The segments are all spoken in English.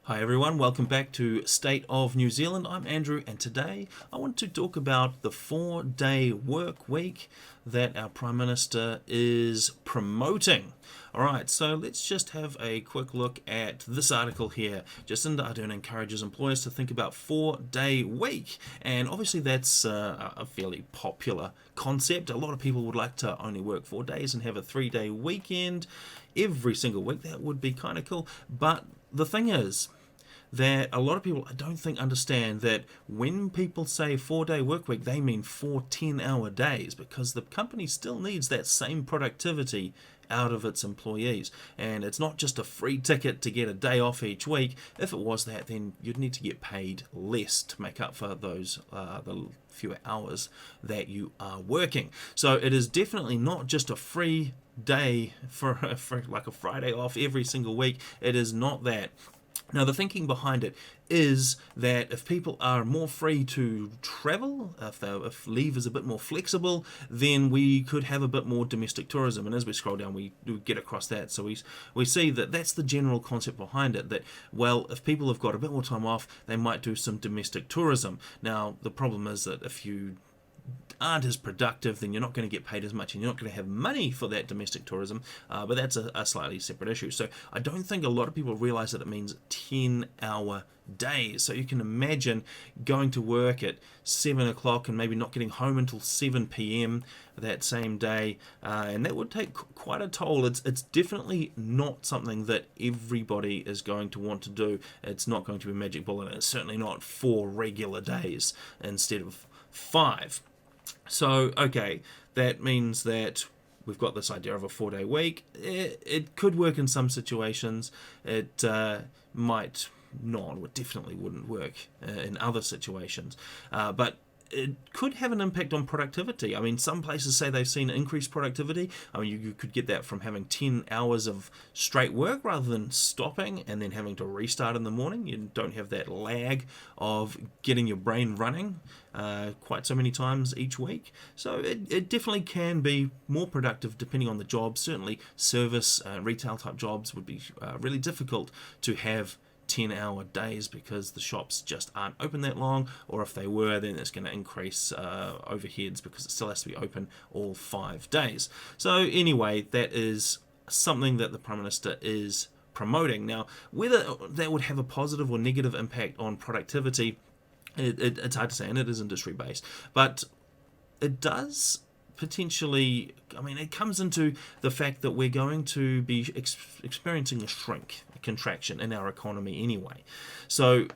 Hi everyone, welcome back to State of New Zealand. I'm Andrew, and today I want to talk about the 4-day work week that our Prime Minister is promoting. Alright, so let's just have a quick look at this article here. Jacinda Ardern encourages employers to think about 4-day week, and obviously that's a fairly popular concept. A lot of people would like to only work 4 days and have a 3-day weekend every single week. That would be kind of cool, but the thing is that a lot of people, I don't think, understand that when people say 4-day work week, they mean 4 10-hour days, because the company still needs that same productivity out of its employees. And it's not just a free ticket to get a day off each week. If it was that, then you'd need to get paid less to make up for those the fewer hours that you are working. So it is definitely not just a free day for like a Friday off every single week. It is not that. Now, the thinking behind it is that if people are more free to travel, if leave is a bit more flexible, then we could have a bit more domestic tourism. And as we scroll down, we do get across that. So we see that that's the general concept behind it, that, well, if people have got a bit more time off, they might do some domestic tourism. Now, the problem is that if you aren't as productive, then you're not going to get paid as much and you're not going to have money for that domestic tourism, but that's a slightly separate issue. So I don't think a lot of people realize that it means 10-hour days. So you can imagine going to work at 7 o'clock and maybe not getting home until 7 p.m. that same day, and that would take quite a toll. It's definitely not something that everybody is going to want to do. It's not going to be a magic bullet, and it's certainly not 4 regular days instead of 5. So, okay, that means that we've got this idea of a 4-day week. It could work in some situations. It might not, or definitely wouldn't work in other situations. But it could have an impact on productivity. I mean, some places say they've seen increased productivity. I mean, you could get that from having 10 hours of straight work rather than stopping and then having to restart in the morning. You don't have that lag of getting your brain running quite so many times each week. So it definitely can be more productive depending on the job. Certainly service, retail type jobs would be really difficult to have 10-hour days because the shops just aren't open that long, or if they were, then it's going to increase overheads because it still has to be open all 5 days. So anyway, that is something that the Prime Minister is promoting. Now, whether that would have a positive or negative impact on productivity, it's hard to say, and it is industry based, but it does potentially, I mean, it comes into the fact that we're going to be experiencing a contraction in our economy anyway. So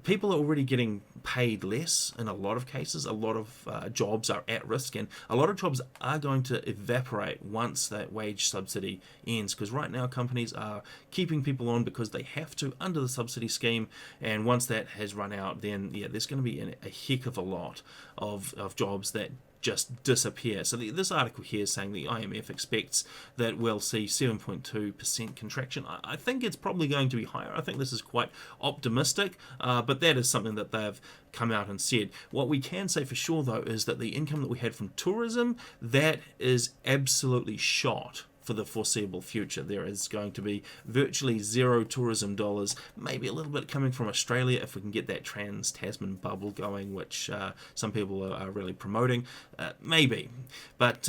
people are already getting paid less in a lot of cases. A lot of jobs are at risk, and a lot of jobs are going to evaporate once that wage subsidy ends, because right now companies are keeping people on because they have to under the subsidy scheme, and once that has run out, then there's going to be a heck of a lot of jobs that just disappear. So this article here is saying the IMF expects that we'll see 7.2% contraction. I think it's probably going to be higher. I think this is quite optimistic, but that is something that they've come out and said. What we can say for sure, though, is that the income that we had from tourism, that is absolutely shot for the foreseeable future. There is going to be virtually zero tourism dollars, maybe a little bit coming from Australia if we can get that trans-Tasman bubble going, which some people are really promoting. Maybe. But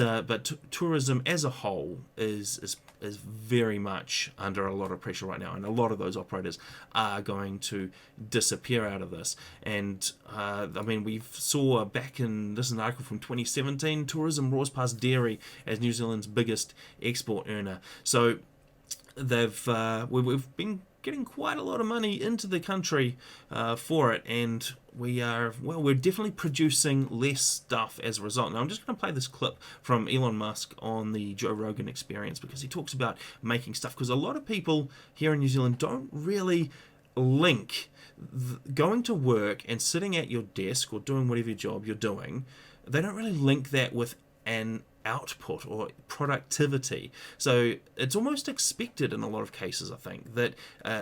tourism as a whole is very much under a lot of pressure right now, and a lot of those operators are going to disappear out of this. And I mean, we saw back in, this is an article from 2017, tourism roars past dairy as New Zealand's biggest export earner. So we've been getting quite a lot of money into the country for it, and we're definitely producing less stuff as a result. Now, I'm just going to play this clip from Elon Musk on the Joe Rogan Experience, because he talks about making stuff, because a lot of people here in New Zealand don't really link going to work and sitting at your desk or doing whatever job you're doing. They don't really link that with an output or productivity. So it's almost expected in a lot of cases, I think, that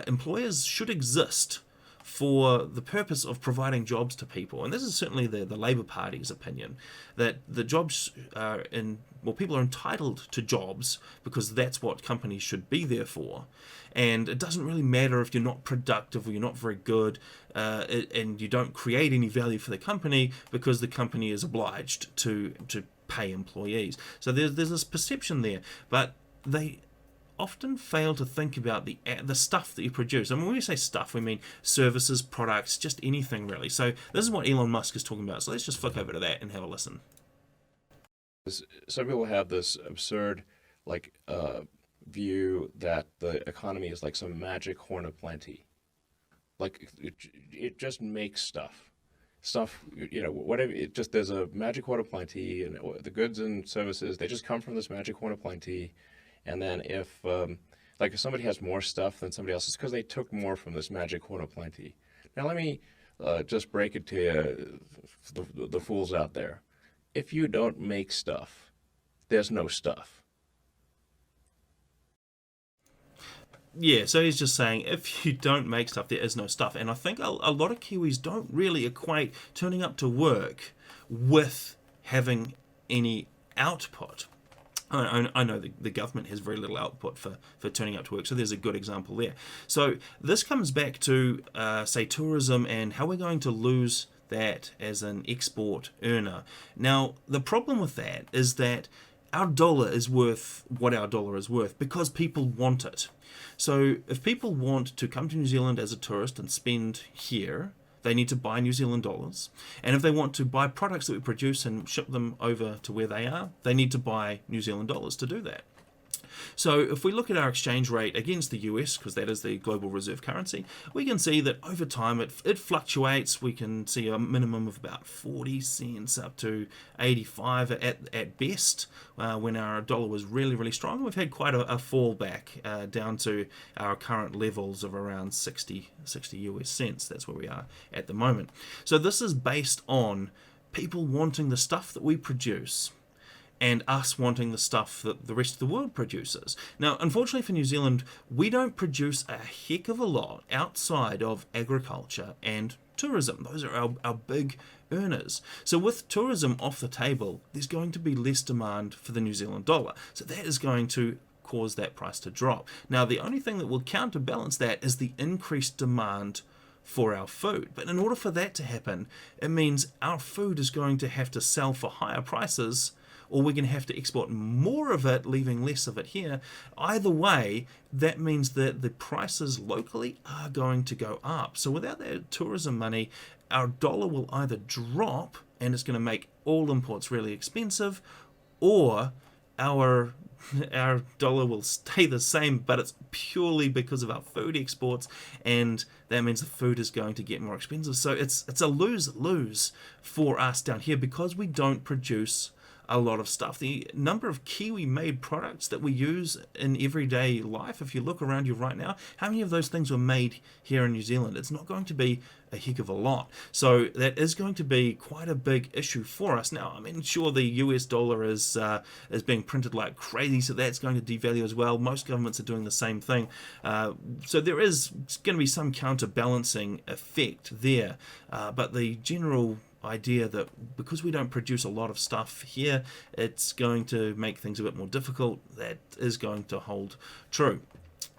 employers should exist for the purpose of providing jobs to people. And this is certainly the Labour Party's opinion, that the jobs are in people are entitled to jobs because that's what companies should be there for. And it doesn't really matter if you're not productive or you're not very good, and you don't create any value for the company, because the company is obliged to pay employees. So there's this perception there, but they often fail to think about the stuff that you produce. And when we say stuff, we mean services, products, just anything really. So this is what Elon Musk is talking about. So let's just flick over to that and have a listen. Some people have this absurd view that the economy is like some magic horn of plenty. Like it just makes stuff, whatever. It just, there's a magic horn of plenty, and the goods and services, they just come from this magic horn of plenty. And then if somebody has more stuff than somebody else, it's because they took more from this magic horn of plenty. Now let me just break it to you, the fools out there. If you don't make stuff, there's no stuff. Yeah, so he's just saying if you don't make stuff, there is no stuff. And I think a lot of Kiwis don't really equate turning up to work with having any output. I know the government has very little output for turning up to work, so there's a good example there. So this comes back to, say, tourism and how we're going to lose that as an export earner. Now, the problem with that is that our dollar is worth what our dollar is worth because people want it. So if people want to come to New Zealand as a tourist and spend here, they need to buy New Zealand dollars. And if they want to buy products that we produce and ship them over to where they are, they need to buy New Zealand dollars to do that. So if we look at our exchange rate against the US, because that is the global reserve currency, we can see that over time it fluctuates. We can see a minimum of about 40 cents up to 85 at best when our dollar was really, really strong. We've had quite a fall back down to our current levels of around 60 US cents. That's where we are at the moment. So this is based on people wanting the stuff that we produce and us wanting the stuff that the rest of the world produces. Now, unfortunately for New Zealand, we don't produce a heck of a lot outside of agriculture and tourism. Those are our big earners. So with tourism off the table, there's going to be less demand for the New Zealand dollar. So that is going to cause that price to drop. Now, the only thing that will counterbalance that is the increased demand for our food. But in order for that to happen, it means our food is going to have to sell for higher prices, or we're going to have to export more of it, leaving less of it here. Either way, that means that the prices locally are going to go up. So without that tourism money, our dollar will either drop, and it's going to make all imports really expensive, or our dollar will stay the same, but it's purely because of our food exports, and that means the food is going to get more expensive. So it's a lose-lose for us down here because we don't produce a lot of stuff. The number of Kiwi-made products that we use in everyday life, if you look around you right now, how many of those things were made here in New Zealand? It's not going to be a heck of a lot. So that is going to be quite a big issue for us. Now, I mean, sure, the US dollar is being printed like crazy, so that's going to devalue as well. Most governments are doing the same thing. So there is going to be some counterbalancing effect there. But the general idea that because we don't produce a lot of stuff here, it's going to make things a bit more difficult, that is going to hold true.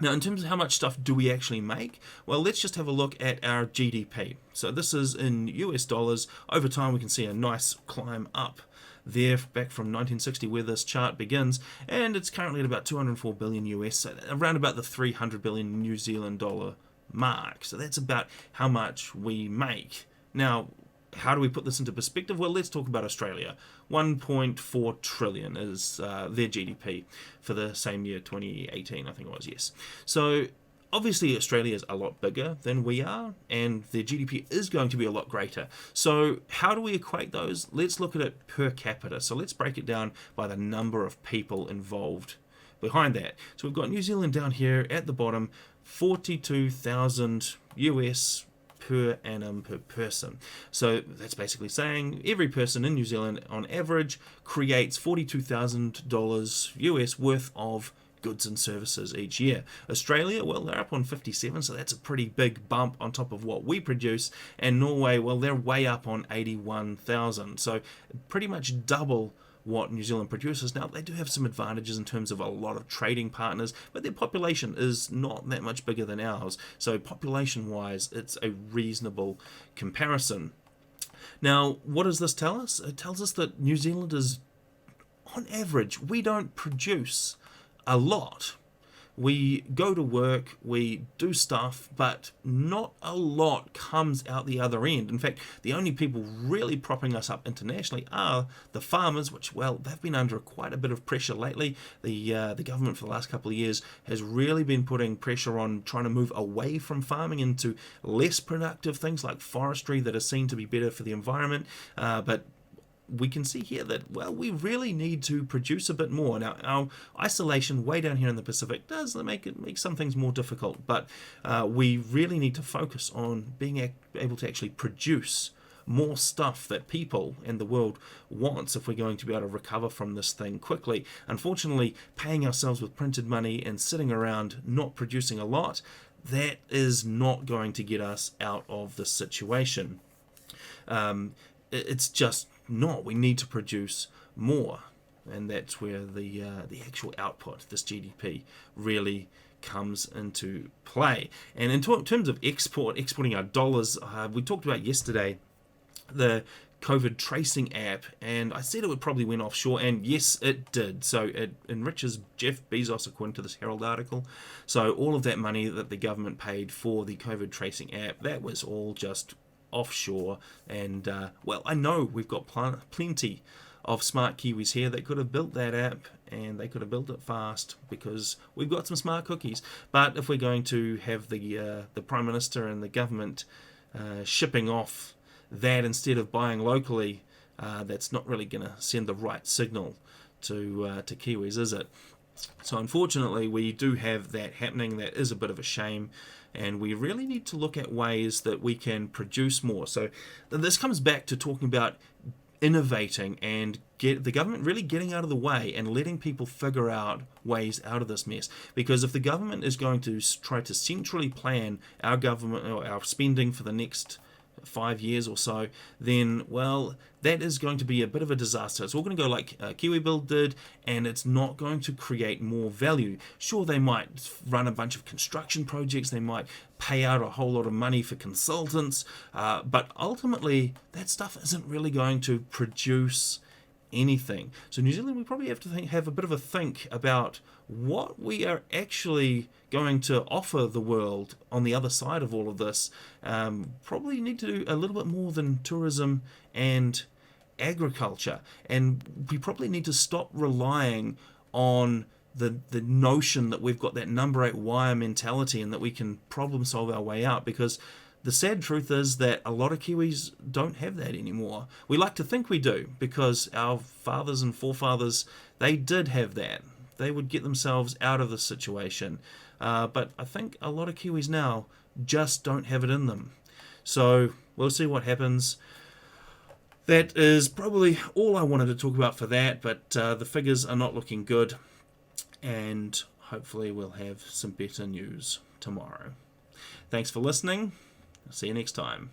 Now, in terms of how much stuff do we actually make, well, let's just have a look at our GDP. So this is in US dollars. Over time, we can see a nice climb up there back from 1960, where this chart begins, and it's currently at about 204 billion US, so around about the 300 billion New Zealand dollar mark. So that's about how much we make. Now, how do we put this into perspective? Well, let's talk about Australia. 1.4 trillion is their GDP for the same year, 2018, I think it was, yes. So obviously Australia is a lot bigger than we are, and their GDP is going to be a lot greater. So how do we equate those? Let's look at it per capita. So let's break it down by the number of people involved behind that. So we've got New Zealand down here at the bottom, 42,000 US per annum per person. So that's basically saying every person in New Zealand on average creates $42,000 US worth of goods and services each year. Australia, well, they're up on 57, so that's a pretty big bump on top of what we produce. And Norway, well, they're way up on 81,000, so pretty much double what New Zealand produces. Now, they do have some advantages in terms of a lot of trading partners, but their population is not that much bigger than ours. So population-wise, it's a reasonable comparison. Now, what does this tell us? It tells us that New Zealand is, on average, we don't produce a lot. We go to work, we do stuff, but not a lot comes out the other end. In fact, the only people really propping us up internationally are the farmers, which, well, they've been under quite a bit of pressure lately. The government for the last couple of years has really been putting pressure on trying to move away from farming into less productive things like forestry that are seen to be better for the environment. But we can see here that, well, we really need to produce a bit more. Now, our isolation way down here in the Pacific does make some things more difficult, but we really need to focus on being able to actually produce more stuff that people and the world wants if we're going to be able to recover from this thing quickly. Unfortunately, paying ourselves with printed money and sitting around not producing a lot, that is not going to get us out of this situation. It's just not. We need to produce more, and that's where the actual output, this GDP, really comes into play. And in terms of exporting our dollars, we talked about yesterday the COVID tracing app, and I said it would probably went offshore, and yes, it did. So it enriches Jeff Bezos, according to this Herald article. So all of that money that the government paid for the COVID tracing app, that was all just offshore. And well, I know we've got plenty of smart Kiwis here that could have built that app, and they could have built it fast because we've got some smart cookies. But if we're going to have the Prime Minister and the government shipping off that instead of buying locally, that's not really going to send the right signal to Kiwis, is it? So unfortunately, we do have that happening. That is a bit of a shame, and we really need to look at ways that we can produce more. So this comes back to talking about innovating and get the government really getting out of the way and letting people figure out ways out of this mess. Because if the government is going to try to centrally plan our government or our spending for the next 5 years or so, then, well, that is going to be a bit of a disaster. It's all going to go like KiwiBuild did, and it's not going to create more value. Sure, they might run a bunch of construction projects, they might pay out a whole lot of money for consultants, but ultimately that stuff isn't really going to produce anything. So New Zealand, we probably have to have a bit of a think about what we are actually going to offer the world on the other side of all of this. Probably need to do a little bit more than tourism and agriculture, and we probably need to stop relying on the notion that we've got that number 8 wire mentality and that we can problem solve our way out, because the sad truth is that a lot of Kiwis don't have that anymore. We like to think we do, because our fathers and forefathers, they did have that. They would get themselves out of the situation. But I think a lot of Kiwis now just don't have it in them. So we'll see what happens. That is probably all I wanted to talk about for that, but the figures are not looking good, and hopefully we'll have some better news tomorrow. Thanks for listening. See you next time.